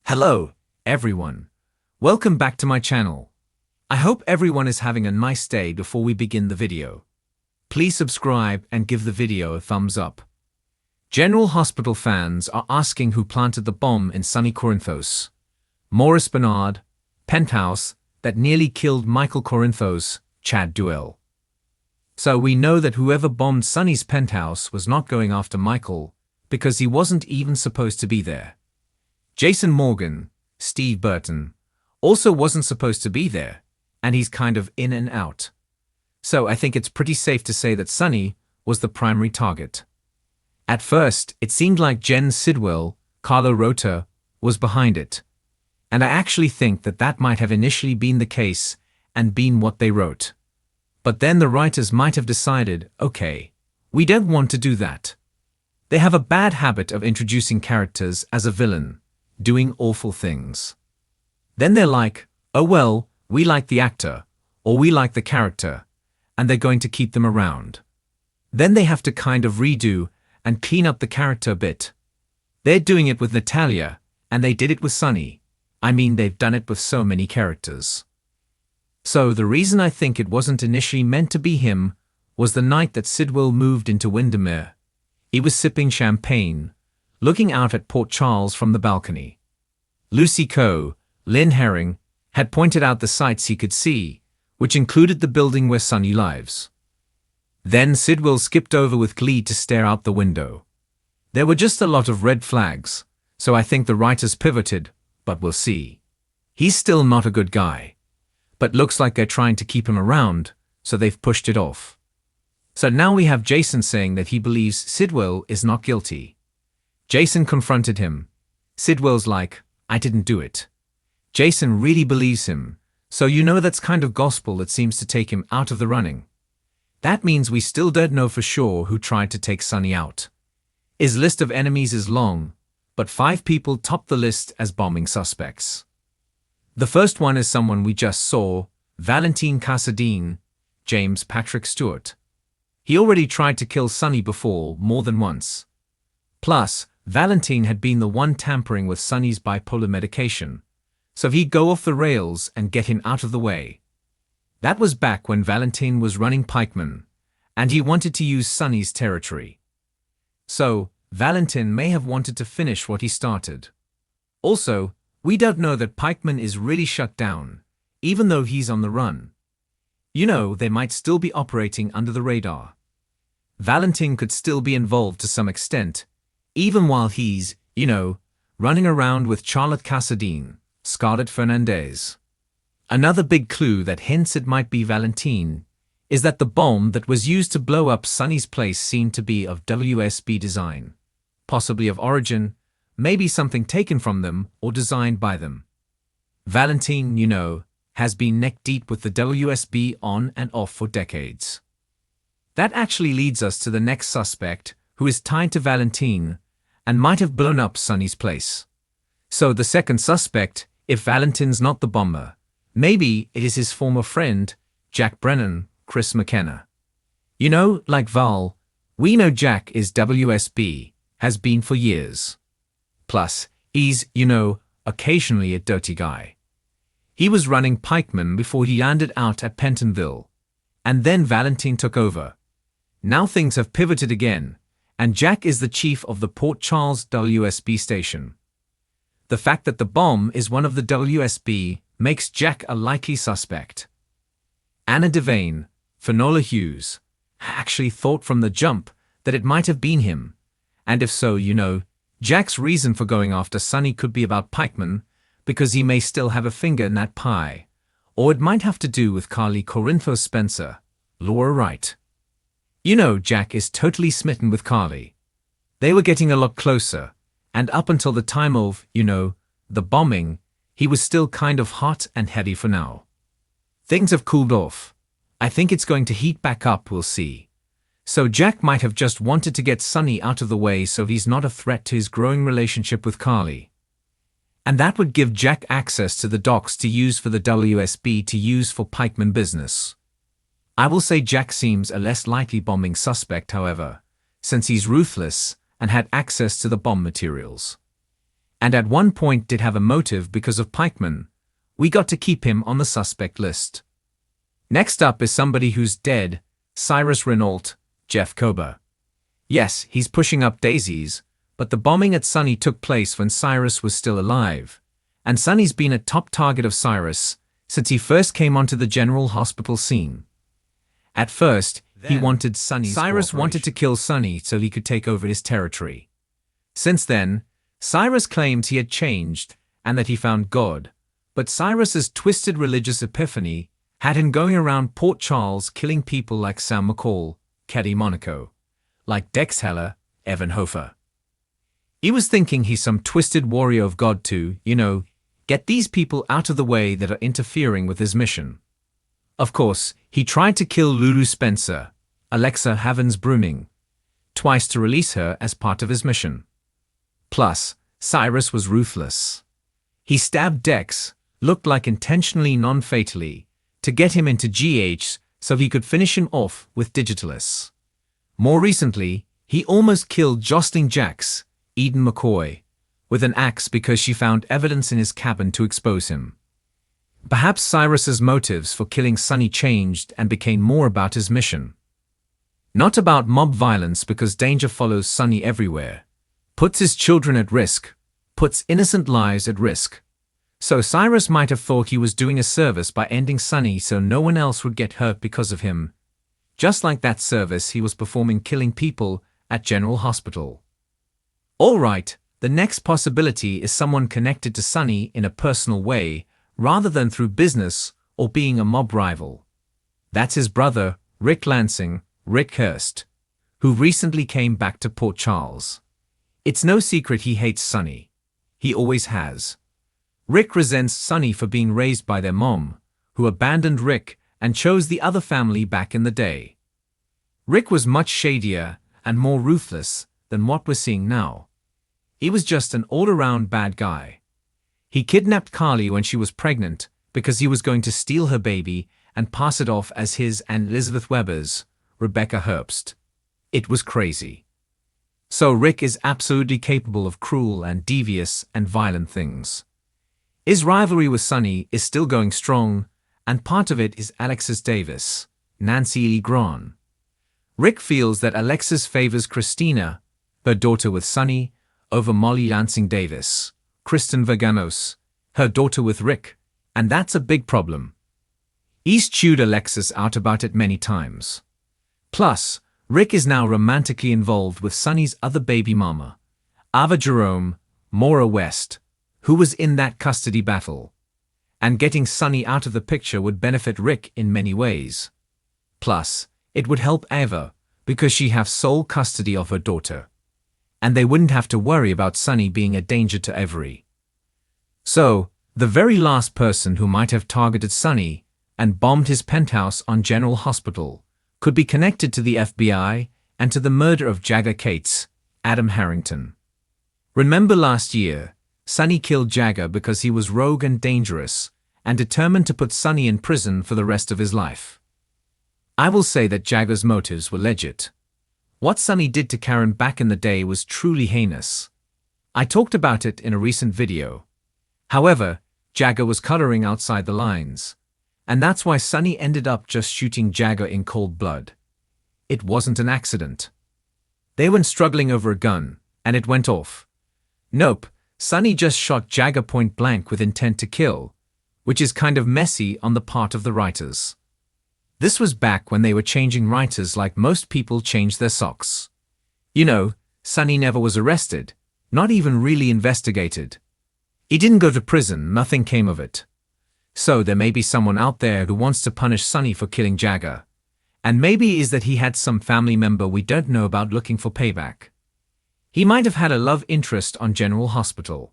Hello, everyone. Welcome back to my channel. I hope everyone is having a nice day before we begin the video. Please subscribe and give the video a thumbs up. General Hospital fans are asking who planted the bomb in Sonny Corinthos. Maurice Bernard, penthouse, that nearly killed Michael Corinthos, Chad Duell. So we know that whoever bombed Sonny's penthouse was not going after Michael, because he wasn't even supposed to be there. Jason Morgan, Steve Burton, also wasn't supposed to be there, and he's kind of in and out. So I think it's pretty safe to say that Sonny was the primary target. At first, it seemed like Jen Sidwell, Carlo Rota, was behind it. And I actually think that that might have initially been the case and been what they wrote. But then the writers might have decided, okay, we don't want to do that. They have a bad habit of introducing characters as a villain, doing awful things. Then they're like, oh well, we like the actor, or we like the character, and they're going to keep them around. Then they have to kind of redo and clean up the character a bit. They're doing it with Natalia, and they did it with Sonny. I mean, they've done it with so many characters. So the reason I think it wasn't initially meant to be him was the night that Sidwell moved into Windermere. He was sipping champagne, looking out at Port Charles from the balcony. Lucy Coe, Lynn Herring, had pointed out the sights he could see, which included the building where Sonny lives. Then Sidwell skipped over with glee to stare out the window. There were just a lot of red flags, so I think the writers pivoted, but we'll see. He's still not a good guy, but looks like they're trying to keep him around, so they've pushed it off. So now we have Jason saying that he believes Sidwell is not guilty. Jason confronted him. Sidwell's like, I didn't do it. Jason really believes him, so you know that's kind of gospel that seems to take him out of the running. That means we still don't know for sure who tried to take Sonny out. His list of enemies is long, but 5 people top the list as bombing suspects. The first one is someone we just saw, Valentine Casadine, James Patrick Stewart. He already tried to kill Sonny before, more than once. Plus, Valentine had been the one tampering with Sonny's bipolar medication, so he'd go off the rails and get him out of the way. That was back when Valentine was running Pikeman, and he wanted to use Sonny's territory. So, Valentine may have wanted to finish what he started. Also, we don't know that Pikeman is really shut down, even though he's on the run. You know, they might still be operating under the radar. Valentine could still be involved to some extent, even while he's, running around with Charlotte Casadine, Scarlett Fernandez. Another big clue that hints it might be Valentine is that the bomb that was used to blow up Sonny's place seemed to be of WSB design, possibly of origin, maybe something taken from them or designed by them. Valentine, has been neck-deep with the WSB on and off for decades. That actually leads us to the next suspect, who is tied to Valentine and might have blown up Sonny's place. So the second suspect, if Valentine's not the bomber, maybe it is his former friend, Jack Brennan, Chris McKenna. Like Val, we know Jack is WSB, has been for years. Plus, he's, occasionally a dirty guy. He was running Pikeman before he landed out at Pentonville, and then Valentine took over. Now things have pivoted again, and Jack is the chief of the Port Charles WSB station. The fact that the bomb is one of the WSB makes Jack a likely suspect. Anna Devane, Finola Hughes, actually thought from the jump that it might have been him, and if so, Jack's reason for going after Sonny could be about Pikeman, because he may still have a finger in that pie, or it might have to do with Carly Corinthos Spencer, Laura Wright. Jack is totally smitten with Carly. They were getting a lot closer, and up until the time of, the bombing, he was still kind of hot and heady for now. Things have cooled off. I think it's going to heat back up, we'll see. So Jack might have just wanted to get Sonny out of the way so he's not a threat to his growing relationship with Carly. And that would give Jack access to the docks to use for the WSB to use for Pikeman business. I will say Jack seems a less likely bombing suspect, however, since he's ruthless and had access to the bomb materials. and at one point did have a motive because of Pikeman. We got to keep him on the suspect list. Next up is somebody who's dead, Cyrus Renault, Jeff Kober. Yes, he's pushing up daisies, but the bombing at Sonny took place when Cyrus was still alive, and Sonny's been a top target of Cyrus since he first came onto the General Hospital scene. At first, he wanted Sonny's Cyrus wanted to kill Sonny so he could take over his territory. Since then, Cyrus claimed he had changed and that he found God, but Cyrus's twisted religious epiphany had him going around Port Charles killing people like Sam McCall, Caddy Monaco, like Dex Heller, Evan Hofer. He was thinking he's some twisted warrior of God to, get these people out of the way that are interfering with his mission. Of course, he tried to kill Lulu Spencer, Alexa Havens-Bruning, twice to release her as part of his mission. Plus, Cyrus was ruthless. He stabbed Dex, looked like intentionally non-fatally, to get him into GH so he could finish him off with Digitalis. More recently, he almost killed Jocelyn Jacks, Eden McCoy, with an axe because she found evidence in his cabin to expose him. Perhaps Cyrus's motives for killing Sonny changed and became more about his mission. Not about mob violence because danger follows Sonny everywhere, puts his children at risk, puts innocent lives at risk. So Cyrus might have thought he was doing a service by ending Sonny so no one else would get hurt because of him. Just like that service he was performing killing people at General Hospital. Alright, the next possibility is someone connected to Sonny in a personal way, rather than through business or being a mob rival. That's his brother, Rick Lansing, Rick Hurst, who recently came back to Port Charles. It's no secret he hates Sonny. He always has. Rick resents Sonny for being raised by their mom, who abandoned Rick and chose the other family back in the day. Rick was much shadier and more ruthless than what we're seeing now. He was just an all-around bad guy. He kidnapped Carly when she was pregnant because he was going to steal her baby and pass it off as his and Elizabeth Weber's, Rebecca Herbst. It was crazy. So Rick is absolutely capable of cruel and devious and violent things. His rivalry with Sonny is still going strong, and part of it is Alexis Davis, Nancy Lee Grahn. Rick feels that Alexis favors Christina, her daughter with Sonny, over Molly Lansing Davis, Kristen Verganos, her daughter with Rick, and that's a big problem. He's chewed Alexis out about it many times. Plus, Rick is now romantically involved with Sonny's other baby mama, Ava Jerome, Maura West, who was in that custody battle. And getting Sonny out of the picture would benefit Rick in many ways. Plus, it would help Ava, because she has sole custody of her daughter. And they wouldn't have to worry about Sonny being a danger to Avery. So, the very last person who might have targeted Sonny and bombed his penthouse on General Hospital could be connected to the FBI and to the murder of Jagger Cates, Adam Harrington. Remember last year, Sonny killed Jagger because he was rogue and dangerous and determined to put Sonny in prison for the rest of his life. I will say that Jagger's motives were legit. What Sonny did to Karen back in the day was truly heinous. I talked about it in a recent video. However, Jagger was coloring outside the lines, and that's why Sonny ended up just shooting Jagger in cold blood. It wasn't an accident. They went struggling over a gun, and it went off. Nope, Sonny just shot Jagger point blank with intent to kill, which is kind of messy on the part of the writers. This was back when they were changing writers like most people change their socks. Sonny never was arrested, not even really investigated. He didn't go to prison, nothing came of it. So there may be someone out there who wants to punish Sonny for killing Jagger. And maybe it is that he had some family member we don't know about looking for payback. He might have had a love interest on General Hospital.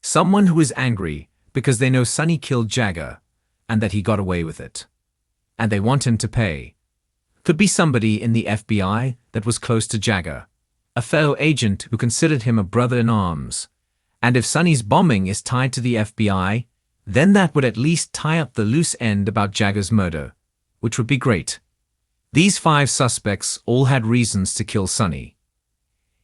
Someone who is angry because they know Sonny killed Jagger and that he got away with it. And they want him to pay. Could be somebody in the FBI that was close to Jagger, a fellow agent who considered him a brother-in-arms. And if Sonny's bombing is tied to the FBI, then that would at least tie up the loose end about Jagger's murder, which would be great. These 5 suspects all had reasons to kill Sonny.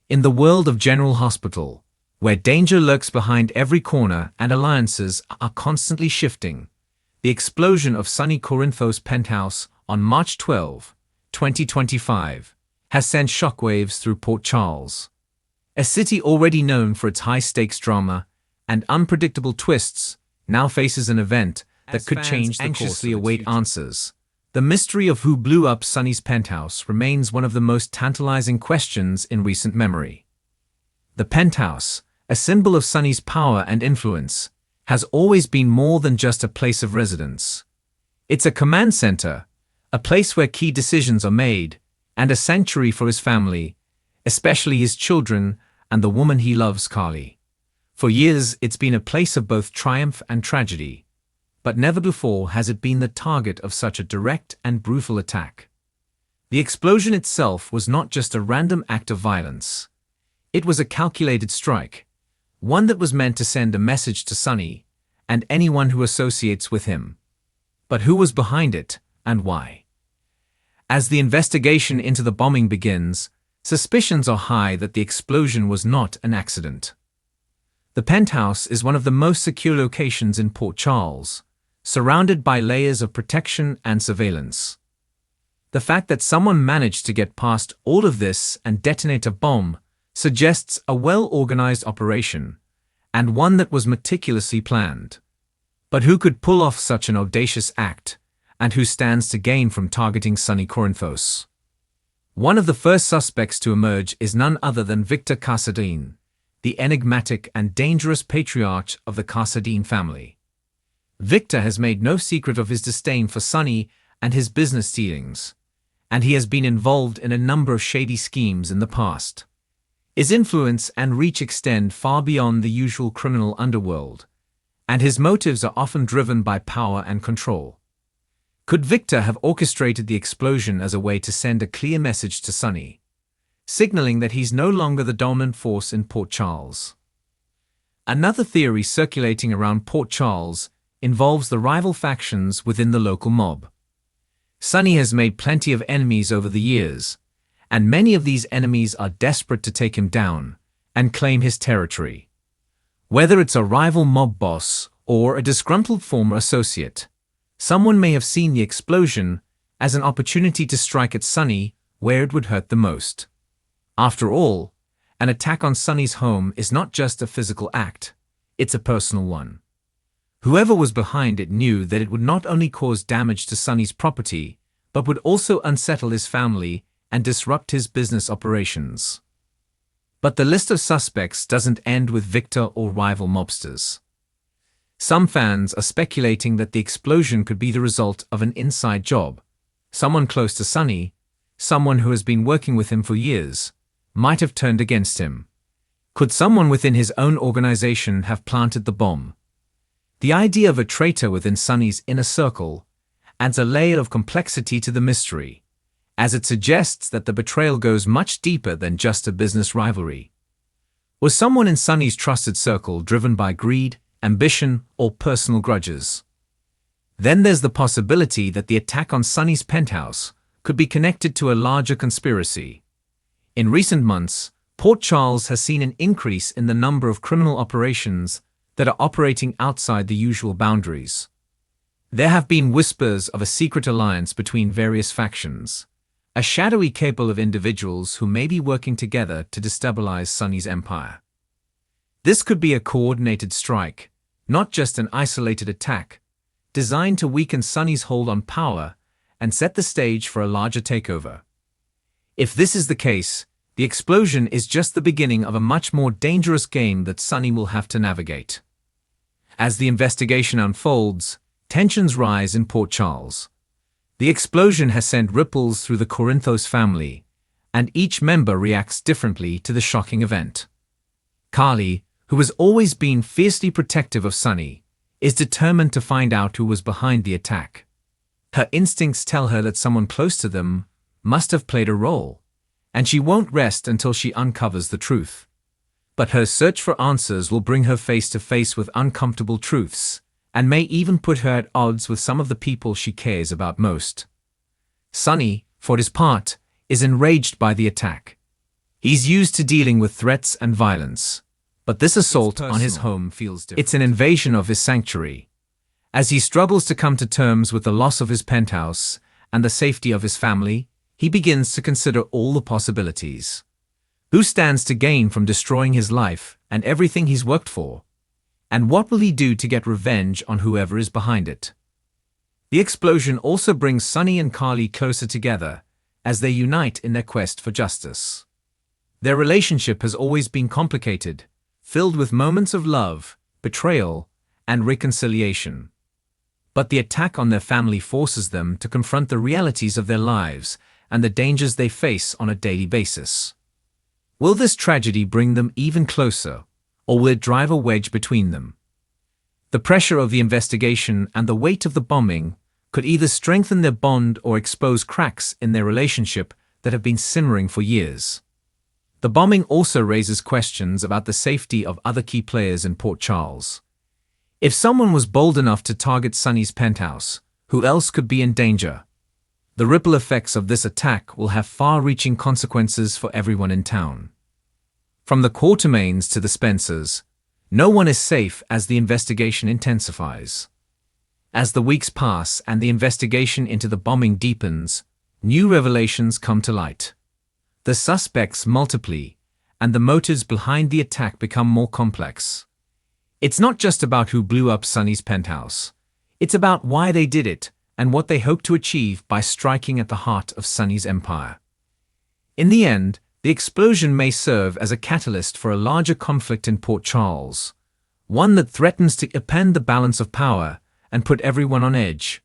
In the world of General Hospital, where danger lurks behind every corner and alliances are constantly shifting. The explosion of Sonny Corinthos' penthouse on March 12, 2025, has sent shockwaves through Port Charles. A city already known for its high-stakes drama and unpredictable twists now faces an event that could change the course of its future. Answers. The mystery of who blew up Sonny's penthouse remains one of the most tantalizing questions in recent memory. The penthouse, a symbol of Sonny's power and influence, has always been more than just a place of residence. It's a command center, a place where key decisions are made, and a sanctuary for his family, especially his children and the woman he loves, Carly. For years, it's been a place of both triumph and tragedy, but never before has it been the target of such a direct and brutal attack. The explosion itself was not just a random act of violence. It was a calculated strike, one that was meant to send a message to Sonny and anyone who associates with him. But who was behind it, and why? As the investigation into the bombing begins, suspicions are high that the explosion was not an accident. The penthouse is one of the most secure locations in Port Charles, surrounded by layers of protection and surveillance. The fact that someone managed to get past all of this and detonate a bomb suggests a well-organized operation, and one that was meticulously planned. But who could pull off such an audacious act, and who stands to gain from targeting Sonny Corinthos? One of the first suspects to emerge is none other than Victor Casadine, the enigmatic and dangerous patriarch of the Casadine family. Victor has made no secret of his disdain for Sonny and his business dealings, and he has been involved in a number of shady schemes in the past. His influence and reach extend far beyond the usual criminal underworld, and his motives are often driven by power and control. Could Victor have orchestrated the explosion as a way to send a clear message to Sonny, signaling that he's no longer the dominant force in Port Charles? Another theory circulating around Port Charles involves the rival factions within the local mob. Sonny has made plenty of enemies over the years, and many of these enemies are desperate to take him down and claim his territory. Whether it's a rival mob boss or a disgruntled former associate, someone may have seen the explosion as an opportunity to strike at Sonny where it would hurt the most. After all, an attack on Sonny's home is not just a physical act, it's a personal one. Whoever was behind it knew that it would not only cause damage to Sonny's property, but would also unsettle his family and disrupt his business operations. But the list of suspects doesn't end with Victor or rival mobsters. Some fans are speculating that the explosion could be the result of an inside job. Someone close to Sonny, someone who has been working with him for years, might have turned against him. Could someone within his own organization have planted the bomb? The idea of a traitor within Sonny's inner circle adds a layer of complexity to the mystery, as it suggests that the betrayal goes much deeper than just a business rivalry. Was someone in Sonny's trusted circle driven by greed, ambition, or personal grudges? Then there's the possibility that the attack on Sonny's penthouse could be connected to a larger conspiracy. In recent months, Port Charles has seen an increase in the number of criminal operations that are operating outside the usual boundaries. There have been whispers of a secret alliance between various factions, a shadowy cabal of individuals who may be working together to destabilize Sonny's empire. This could be a coordinated strike, not just an isolated attack, designed to weaken Sonny's hold on power and set the stage for a larger takeover. If this is the case, the explosion is just the beginning of a much more dangerous game that Sonny will have to navigate. As the investigation unfolds, tensions rise in Port Charles. The explosion has sent ripples through the Corinthos family, and each member reacts differently to the shocking event. Carly, who has always been fiercely protective of Sonny, is determined to find out who was behind the attack. Her instincts tell her that someone close to them must have played a role, and she won't rest until she uncovers the truth. But her search for answers will bring her face to face with uncomfortable truths, and may even put her at odds with some of the people she cares about most. Sonny, for his part, is enraged by the attack. He's used to dealing with threats and violence, But this assault on his home feels different. It's an invasion of his sanctuary. As he struggles to come to terms with the loss of his penthouse and the safety of his family, he begins to consider all the possibilities. Who stands to gain from destroying his life and everything he's worked for? And what will he do to get revenge on whoever is behind it? The explosion also brings Sonny and Carly closer together as they unite in their quest for justice. Their relationship has always been complicated, filled with moments of love, betrayal, and reconciliation. But the attack on their family forces them to confront the realities of their lives and the dangers they face on a daily basis. Will this tragedy bring them even closer, or will it drive a wedge between them? The pressure of the investigation and the weight of the bombing could either strengthen their bond or expose cracks in their relationship that have been simmering for years. The bombing also raises questions about the safety of other key players in Port Charles. If someone was bold enough to target Sonny's penthouse, who else could be in danger? The ripple effects of this attack will have far-reaching consequences for everyone in town. From the Quatermains to the Spencers, no one is safe as the investigation intensifies. As the weeks pass and the investigation into the bombing deepens, new revelations come to light. The suspects multiply, and the motives behind the attack become more complex. It's not just about who blew up Sonny's penthouse. It's about why they did it and what they hope to achieve by striking at the heart of Sonny's empire. In the end, the explosion may serve as a catalyst for a larger conflict in Port Charles, one that threatens to upend the balance of power and put everyone on edge.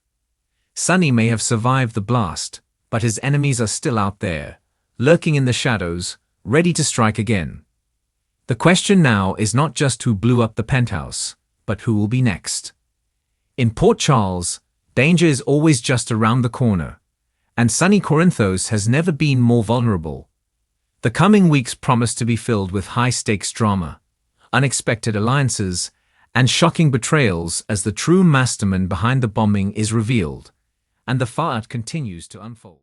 Sonny may have survived the blast, but his enemies are still out there, lurking in the shadows, ready to strike again. The question now is not just who blew up the penthouse, but who will be next. In Port Charles, danger is always just around the corner, and Sonny Corinthos has never been more vulnerable. The coming weeks promise to be filled with high-stakes drama, unexpected alliances, and shocking betrayals as the true mastermind behind the bombing is revealed, and the fallout continues to unfold.